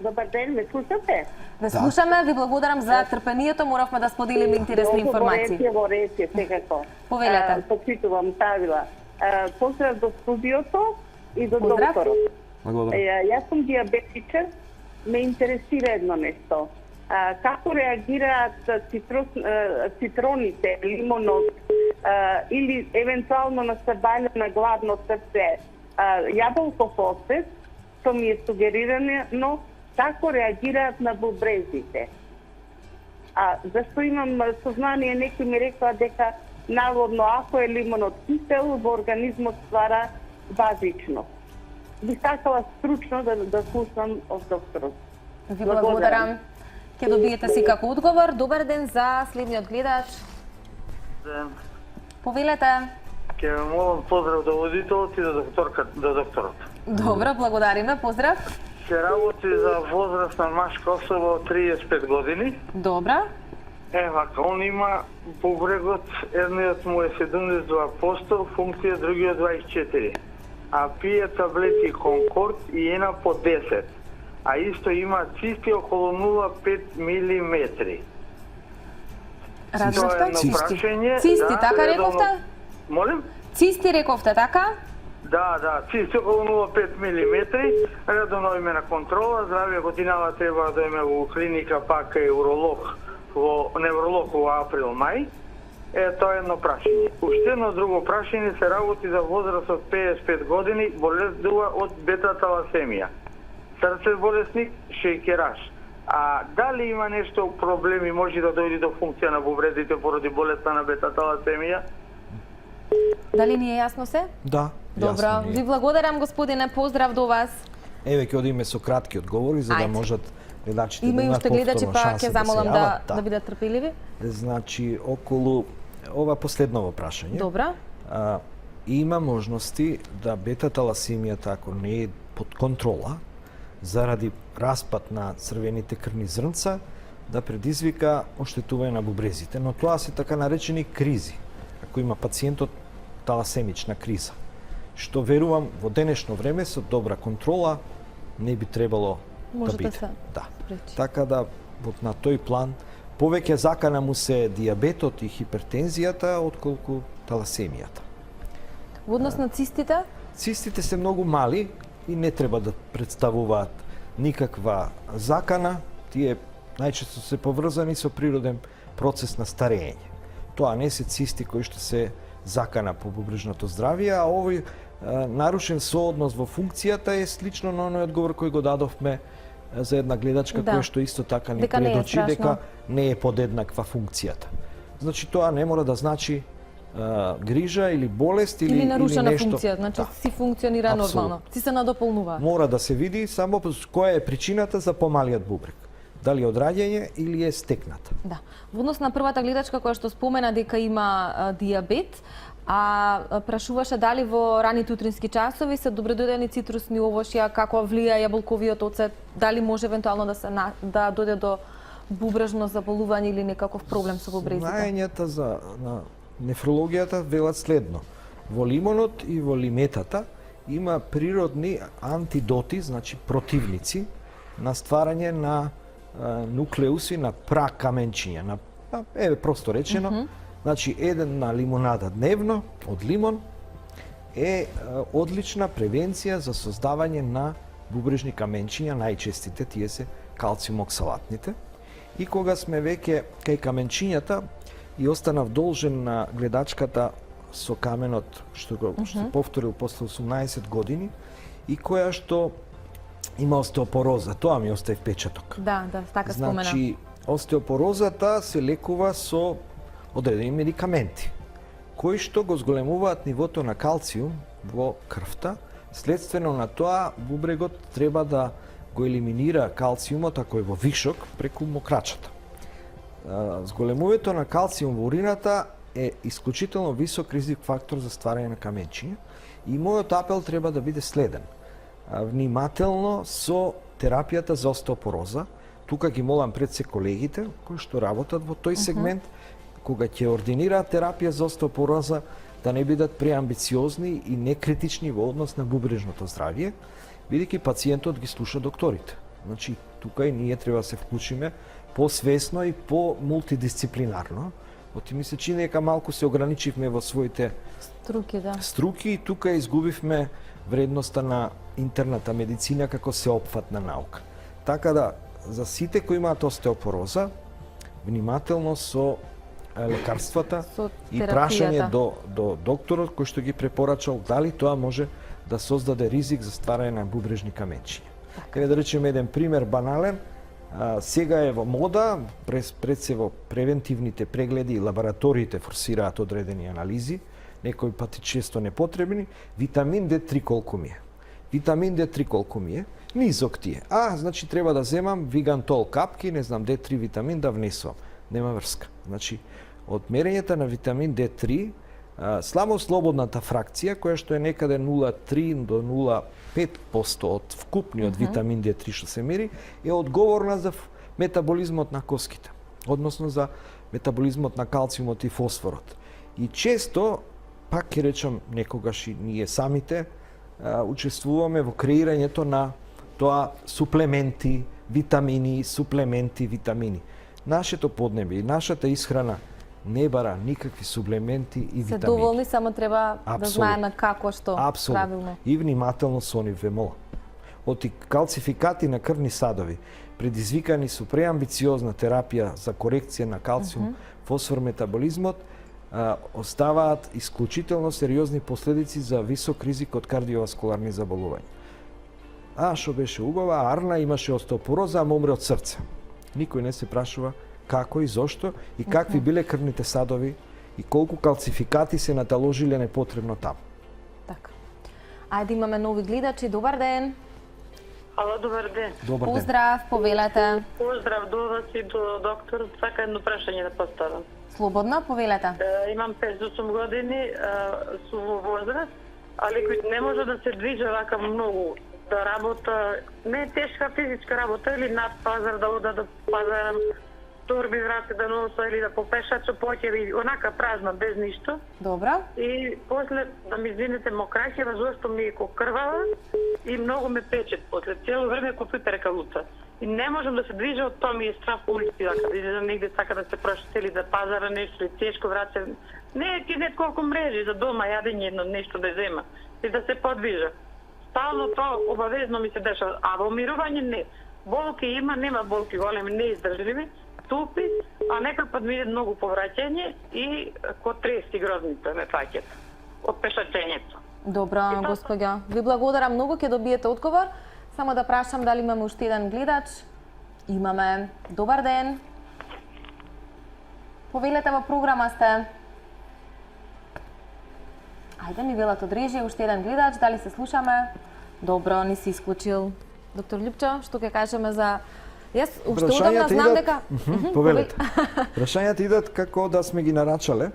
S4: Добар ден, ме слушате?
S1: Ве слушаме, ви благодарам за трпението, моравме да споделиме интересни информации.
S4: Во рече, секако.
S1: Повелете.
S4: Почитувам Тавила. Поздрав до студиото и до
S1: Поздрав.
S4: докторот.
S2: Благодарам.
S4: Јас сум диабетичар, ме интересира едно нешто.
S3: Како реагираат цитроните, лимонот или евентуално на сабања на гладно срце, јаболков оцет, што ми е сугерирано, како реагираат на бубрезите. Зашто имам сознание, некој ми рекла дека наводно ако е лимонот кисел, во организмот ствара базично. Би сакала стручно да слушам од докторот.
S1: Ви благодарам. Ќе добиете секако одговор. Добар ден за следниот гледач.
S9: Ден.
S1: Повелете.
S9: Ќе ве молам поздрав до водителот и до докторот.
S1: Добро, благодариме. Поздрав.
S9: Се работи за возрастна машка особа од 35 години.
S1: Добра.
S9: Вака, он има бубрегот, едниот му е 72%, функција другиот 24%. А пие таблети Конкорд и една по 10. А исто има цисти околу 0,5 милиметри.
S1: Радоста?
S9: Прашање,
S1: Цисти, така рековте?
S9: Молим?
S1: Цисти рековте, така?
S9: Да, цисти околу 0,5 милиметри. Редовно име на контрола, здравје годинава треба да име во клиника, пак е уролог, невролог во април-мај. Тоа е едно прашање. Уште едно друго прашање, се работи за возраст од 55 години, боледува од бета-таласемија. Срце болесник, шејкераш. А дали има нешто проблеми, може да дојде до функција на бубрезите поради болеста на бета-таласемија?
S1: Дали ни е јасно се?
S2: Да,
S1: Добро,
S2: јасно ми е.
S1: ви благодарам господине, поздрав до вас.
S2: Еве ќе одиме со кратки одговори за да
S1: Ајде.
S2: можат гледачите
S1: Има
S2: да
S1: и
S2: имаат
S1: уште гледачи,
S2: повторно
S1: па
S2: шанса
S1: ќе
S2: да се
S1: замолам
S2: јават.
S1: да бидат трпеливи.
S2: Значи, околу ова последново прашање.
S1: Добра.
S2: Има можности да бета-таласемијата, ако не е под контрола, заради распад на црвените крвни зрнца, да предизвика оштетување на бубрезите, но тоа се така наречени кризи. Ако има пациентот таласемична криза, што верувам во денешно време со добра контрола не би требало
S1: Може
S2: да
S1: да
S2: биде.
S1: се
S2: Да.
S1: спречи.
S2: Така да на тој план повеќе закана му се диабетот и хипертензијата отколку таласемијата.
S1: Во однос на цистите?
S2: Цистите се многу мали и не треба да представуваат никаква закана. Тие најчесто се поврзани со природен процес на старење. Тоа не се цисти кои што се закана по бубрежното здравје, а овој нарушен сооднос во функцијата е слично на оној одговор кој го дадовме за една гледачка
S1: Да.
S2: која што исто така ни
S1: Дека не е
S2: предочи
S1: страшно.
S2: дека не е подеднаква функцијата. Значи тоа не мора да значи грижа или болест или
S1: нарушена
S2: нешто.
S1: функција, значи
S2: Да.
S1: си функционира
S2: Апсолутно.
S1: нормално. Си се надополнуваат.
S2: Мора да се види само која е причината за помалиот бубрек. Дали од раѓање или е стекната.
S1: Да. Во однос на првата гледачка која што спомена дека има диабет, прашуваше дали во раните утрински часови се добредојдени цитрусни овошја, како влија јаболковиот оцет, дали може евентуално да дојде до бубрежно заболување или некаков проблем со бубрезите?
S2: Знаењата на нефрологијата велат следно. Во лимонот и во лиметата има природни антидоти, значи противници на стварање на нуклеуси на пракаменчиња. Еве просто речено, значи една лимонада дневно од лимон е одлична превенција за создавање на бубрежни каменчиња, најчестите тие се калциум оксалатните. И кога сме веќе кај каменчињата и останав должен на гледачката со каменот што се повторил после 18 години и која што има остеопороза, тоа ми остави впечаток.
S1: Да, така спомена.
S2: Значи, остеопорозата се лекува со одредени медикаменти, кои што го зголемуваат нивото на калциум во крвта. Следствено на тоа, бубрегот треба да го елиминира калциумот ако е во вишок преку мокрачата. Зголемувањето на калциум во урината е исклучително висок ризик фактор за стварање на каменчиња и мојот апел треба да биде следен. Внимателно со терапијата за остеопороза. Тука ги молам пред се колегите кои што работат во тој сегмент, кога ќе ординираат терапија за остеопороза, да не бидат преамбициозни и некритични во однос на бубрежното здравје, бидејќи пациентот ги слуша докторите. Значи, тука и ние треба да се вклучиме посвесно и по-мултидисциплинарно. Оти ми се чини дека малку се ограничивме во своите струки и тука изгубивме вредноста на интерната медицина како сеопфатна наука. Така да за сите кои имаат остеопороза, внимателно со лекарствата
S1: Со
S2: и
S1: терапијата.
S2: прашање до докторот кој што ги препорачал дали тоа може да создаде ризик за стварање на бубрежни каменчиња. Еве да речеме еден пример банален, сега е во мода, пред се во превентивните прегледи и лабораториите форсираат одредени анализи, некои пати често непотребни, витамин D3 колку ми е. Витамин D3 колку ми е, низок ти е. Значи треба да земам вигантол капки, не знам, D3 витамин да внесувам. Нема врска. Значи, од мерењата на витамин D3, слабо слободната фракција, која што е некаде 0,3 до 0,5% од вкупниот витамин D3 што се мери, е одговорна за метаболизмот на коските, односно за метаболизмот на калциумот и фосфорот. И често, пак ќе речам, некогаш и ние самите учествуваме во креирањето на тоа суплементи, витамини. Нашето поднебје и нашата исхрана не бара никакви суплементи и витамини.
S1: Се доволни, само треба да знаеме како што правилно.
S2: И внимателно со они ВМО. Од калцификати на крвни садови, предизвикани со преамбициозна терапија за корекција на калциум, фосфор метаболизмот, оставаат исклучително сериозни последици за висок ризик од кардиоваскуларни заболувања. Што беше убава, Арна имаше остеопороза, ама умре од срце. Никој не се прашува како и зошто и какви биле крвните садови и колку калцификати се наталожиле непотребно таму.
S1: Така. Ајде имаме нови гледачи. Добар ден.
S6: Ало, добар ден.
S2: Добар ден.
S1: Поздрав, повелете.
S6: Поздрав до вас и до доктор. Сака едно прашање да поставам.
S1: Слободно, повелете.
S6: Имам 58 години, сум во возраст, али кој не може да се движи вака многу, да работа, не е тешка физичка работа, или над пазар да ода да пазарам, торби врати да носа или да попешача поќеви, онака празна, без ништо.
S1: Добро.
S6: И после, да ми извините, мокраќева, зашто ми е крвава и многу ме пече после. Цело време компјутер калута. И не можам да се движа, од тоа ми е страф по улици, да излезам негде сака да се прошете или да пазара нешто, или тешко враќа. Не, ти не колку мрежи за дома, јадење едно нешто да зема и да се подвижа. Стално тоа обавезно ми се дешава, а во умирување не. Болки има, нема болки големи, неиздржливи, тупи, а некој пат ми е многу повраќање и ко трески грозница ме фаќат од пешачењето.
S1: Добро, господја. Ви благодарам многу, ќе добиете одговор. Само да прашам дали имаме уште еден гледач. Имаме. Добар ден. Повелете, во програма сте. Ајде, ми велат од режија, уште еден гледач, дали се слушаме? Добро, не си исклучил. Доктор Лјупчо, што ќе кажеме за... Јас уште одамна знам дека...
S2: Повелете. Прашањата идат како да сме ги нарачале.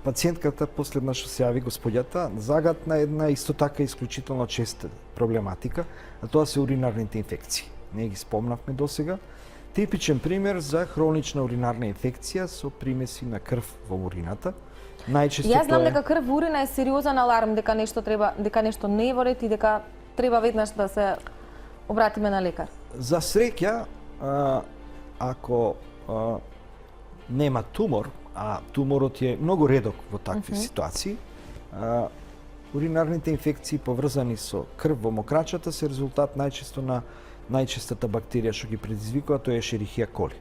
S2: Пациентката последна што се јави, господјата, загатна една исто така исклучително честа проблематика, а тоа се уринарните инфекции. Не ги спомнавме досега. Типичен пример за хронична уринарна инфекција со примеси на крв во урината. Најчесто
S1: Јас знам дека крв во урина е сериозен аларм, дека нешто не е во ред и дека треба веднаш да се обратиме на лекар.
S2: За среќа, ако нема тумор, а туморот е многу редок во такви ситуации, уринарните инфекции поврзани со крв во мокрачата се резултат најчесто на најчестата бактерија што ги предизвикува, тоа е Ешерихија коли.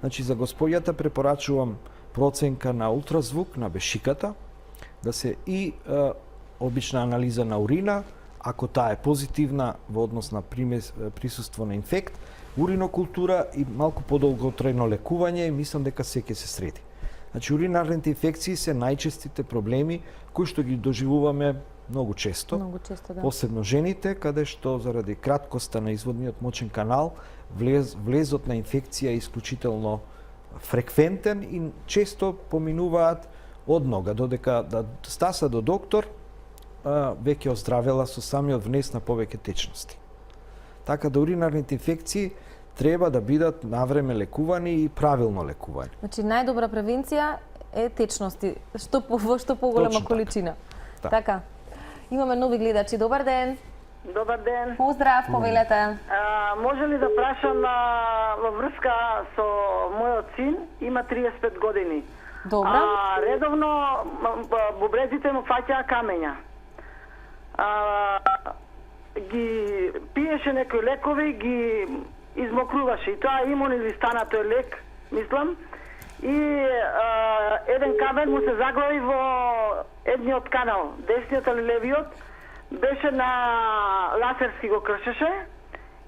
S2: Значи, за господјата препорачувам проценка на ултразвук на бешиката, да се и обична анализа на урина, ако таа е позитивна во однос на присуство на инфект, уринокултура и малку подолготрајно лекување, и мислам дека се ќе се среди. Значи, уринарните инфекции се најчестите проблеми кои што ги доживуваме многу често,
S1: да.
S2: Посебно жените, каде што заради краткоста на изводниот мочен канал, влезот на инфекција е исклучително фреквентен и често поминуваат од нога, додека да стаса до доктор, веќе оздравела со самиот внес на повеќе течности. Така да уринарните инфекции треба да бидат навреме лекувани и правилно лекувани.
S1: Значи, најдобра превенција е течности, во што поголема количина. Така. Имаме нови гледачи. Добар ден.
S10: Добар ден.
S1: Поздрав, повелете.
S10: Може ли да прашам во врска со мојот син, има 35 години.
S1: Добро.
S10: Редовно бубрезите му фаќаа камења. Ги пие пиеше некои лекови, ги измокруваше. И тоа имун или стана тој лек, мислам. И еден камен му се заглави во едниот канал, десниот или левиот, беше на ласерски го кршеше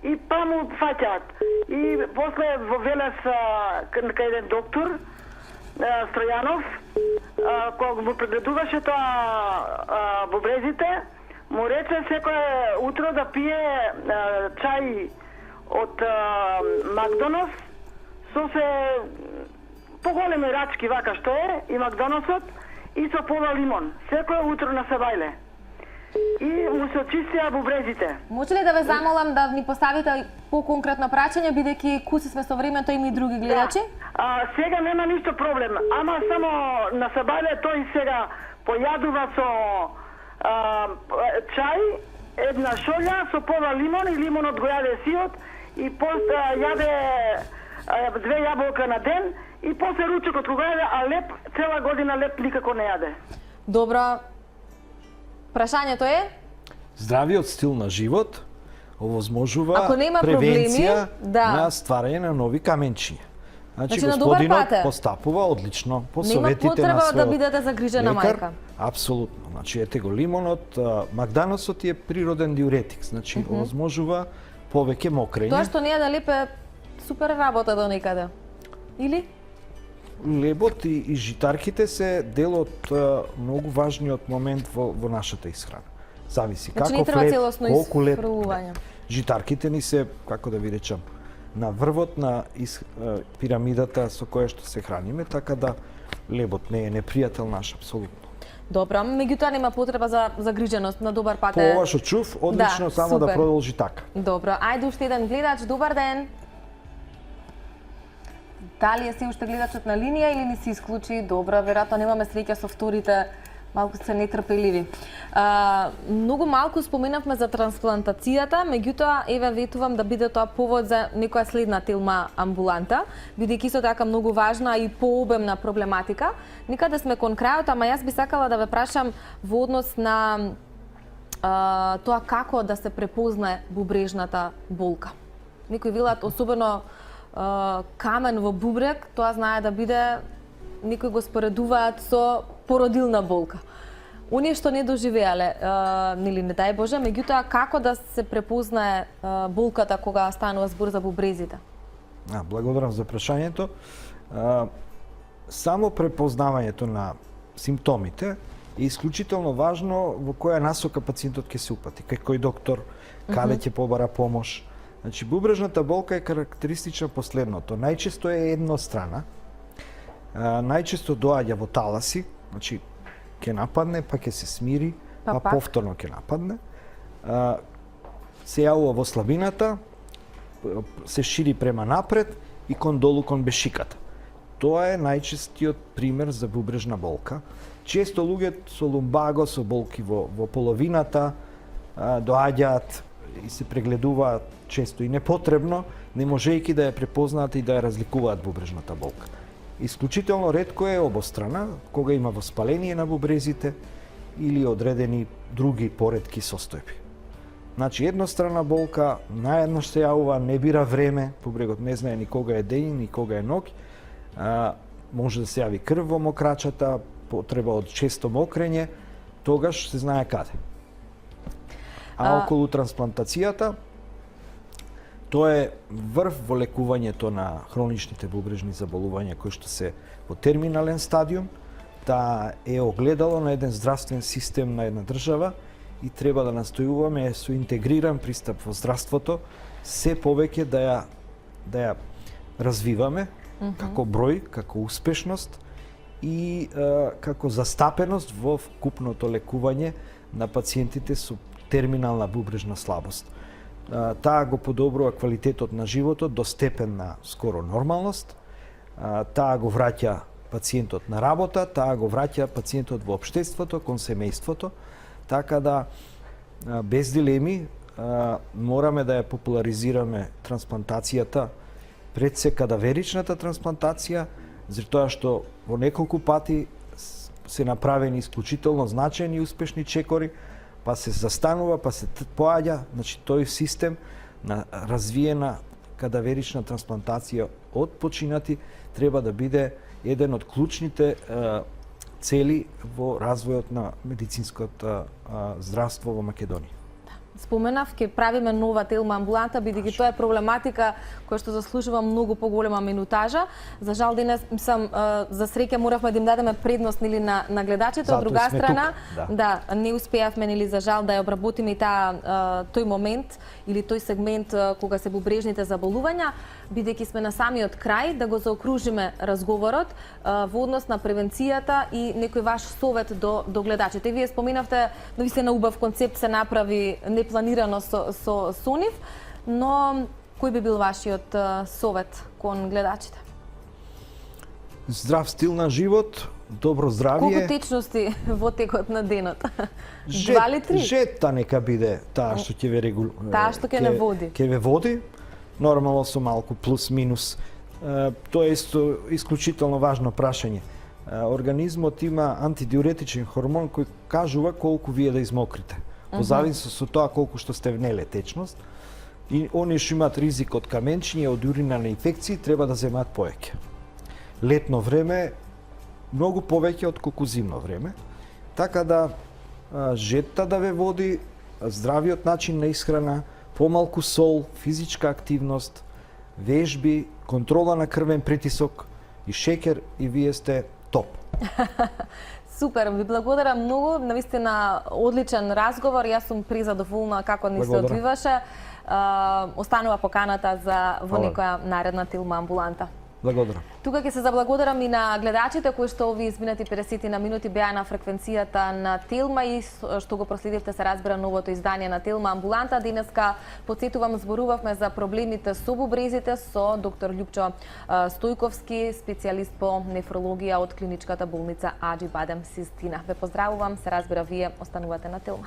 S10: и па му фаќаат. И после во Велес кај еден доктор, Стројанов, кога му прегледуваше тоа бубрезите, му рече секое утро да пие чај од Макдоналдс со се поголеми рачки вака што е и Макдоналдсот и со пола лимон. Секое утро на Сабајле. И му се очистија бубрезите.
S1: Може ли да ве замолам да ни поставите по-конкретно прашање, бидејќи куси сме со времето, има и други гледачи?
S10: Сега нема ништо проблем, ама само на Сабајле тој сега појадува со чај, една шолја со пола лимон и лимонот го јаде сиот и после јаде 2 јаболка на ден и после ручекот кога јаде, а леп цела година леп никако не јаде.
S1: Добро. Прашањето е?
S2: Здравиот стил на живот овозможува
S1: Ако нема
S2: превенција
S1: проблеми, да.
S2: на стварање на нови каменчиња.
S1: Значи, на добар
S2: господинот
S1: пат е.
S2: постапува одлично по
S1: Нема
S2: советите на
S1: потреба
S2: својот
S1: да бидете загрижена
S2: лекар.
S1: мајка.
S2: Апсолутно. Значи, ете го лимонот, Макдоналдсот е природен диуретик, значи овозможува повеќе мокрење.
S1: Тоа што не е да лепе супер работа до некаде. Или?
S2: Лебот и житарките се дел од многу важниот момент во нашата исхрана. Зависи
S1: Значи, не
S2: каков
S1: треба
S2: леб,
S1: целосно
S2: колку леб.
S1: исфрлување.
S2: Житарките ни се, како да ви речам, на врвот на пирамидата со која што се храниме, така да лебот не е непријател наш, апсолутно.
S1: Добро, меѓутоа нема потреба за загриженост, на добар пат
S2: По
S1: е.
S2: ова што чув, одлично, само да
S1: супер.
S2: продолжи така.
S1: Добро, ајде уште еден гледач, добар ден. Дали е си уште гледачот на линија или ни се исклучи? Добро, веројатно немаме среќа со вторите, малку се нетрпеливи. Многу малку споменавме за трансплантацијата, меѓутоа еве ветувам да биде тоа повод за некоја следна телма амбуланта, бидејќи исто така многу важна и пообемна проблематика. Никаде сме кон крајот, ама јас би сакала да ве прашам во однос на тоа како да се препознае бубрежната болка. Некои велат, особено камен во бубрек, тоа знае да биде, некои го споредуваат со породилна болка. Оние што не доживеале, нели не дај Боже, меѓутоа како да се препознае болката кога станува збор за бубрезите?
S2: Благодарам за прашањето. Само препознавањето на симптомите е исклучително важно во која насока пациентот ќе се упати, кај кој доктор, каде ќе побара помош. Значи, бубрежната болка е карактеристична последното. Најчесто е еднострана, најчесто доаѓа во таласи, значи ќе нападне, па ќе се смири, па повторно ќе нападне. Се јавува во слабината, се шири према напред и кон долу кон бешиката. Тоа е најчестиот пример за бубрежна болка. Често луѓе со лумбаго, со болки во половината, доаѓаат и се прегледуваат често и непотребно, не можејќи да ја препознаат и да ја разликуваат бубрежната болка. Исклучително ретко е обострана, кога има воспаление на бубрезите или одредени други поретки состојби. Значи, еднострана болка, наеднаш се јавува, не бира време, бубрегот не знае ни кога е ден, ни кога е ноќ, може да се јави крв во мокрачата, потреба од често мокрење, тогаш се знае каде. Околу трансплантацијата, тоа е врв во лекувањето на хроничните бубрежни заболувања кои што се во терминален стадиум. Таа е огледало на еден здравствен систем на една држава и треба да настојуваме со интегриран пристап во здравството се повеќе да ја развиваме како број, како успешност и како застапеност во вкупното лекување на пациентите со терминална бубрежна слабост. Таа го подобрува квалитетот на животот до степен на скоро нормалност, таа го враќа пациентот на работа, таа го враќа пациентот во општеството, кон семејството, така да без дилеми мораме да ја популаризираме трансплантацијата, пред се кадаверичната трансплантација, затоа што во неколку пати се направени исклучително значајни и успешни чекори, па се застанува, па се поаѓа, значи тој систем на развиена кадаверична трансплантација од починати треба да биде еден од клучните цели во развојот на медицинското здравство во Македонија.
S1: Споменав, ќе правиме нова телма амбуланта, бидејќи тоа е проблематика која што заслужува многу поголема минутажа. За жал денес за среќа моравме да им дадеме предност нели на гледачите, од друга страна, не успеавме нели за жал да ја обработиме и тој момент или тој сегмент кога се бубрежните заболувања, бидејќи сме на самиот крај да го заокружиме разговорот во однос на превенцијата и некој ваш совет до гледачите. Вие споменавте да ви се на убав концепт се направи непланирано со нив, но кој би бил вашиот совет кон гледачите?
S2: Здрав стил на живот, добро здравје.
S1: Колку течности во текот на денот? 2 или 3?
S2: Жета нека биде таа што ќе ве
S1: таа што ќе не води.
S2: Ќе ве води, нормално со малку плюс-минус. Тоа е исклучително важно прашање. Организмот има антидиуретичен хормон кој кажува колку вие да измокрите. По зависност со тоа колку што сте внеле течност. И оние што имаат ризик од каменчиња, од уринални инфекции, треба да земаат повеќе. Летно време многу повеќе од колку зимно време. Така да жета да ве води, здравиот начин на исхрана, помалку сол, физичка активност, вежби, контрола на крвен притисок и шекер и вие сте топ.
S1: Супер, ви благодарам многу, навистина одличен разговор, јас сум презадоволна како ни се одвиваше. Останува поканата за во некоја наредна телма амбуланта.
S2: Благодарам.
S1: Тука ќе се заблагодарам и на гледачите кои што овие изминати 50 на минути беа на фреквенцијата на Телма и што го проследивте се разбира новото издание на Телма амбуланта. Денеска, потсетувам, зборувавме за проблемите со бубрезите со доктор Љупчо Стојковски, специјалист по нефрологија од клиничката болница Аџи Бадем Систина. Ве поздравувам, се разбира вие останувате на Телма.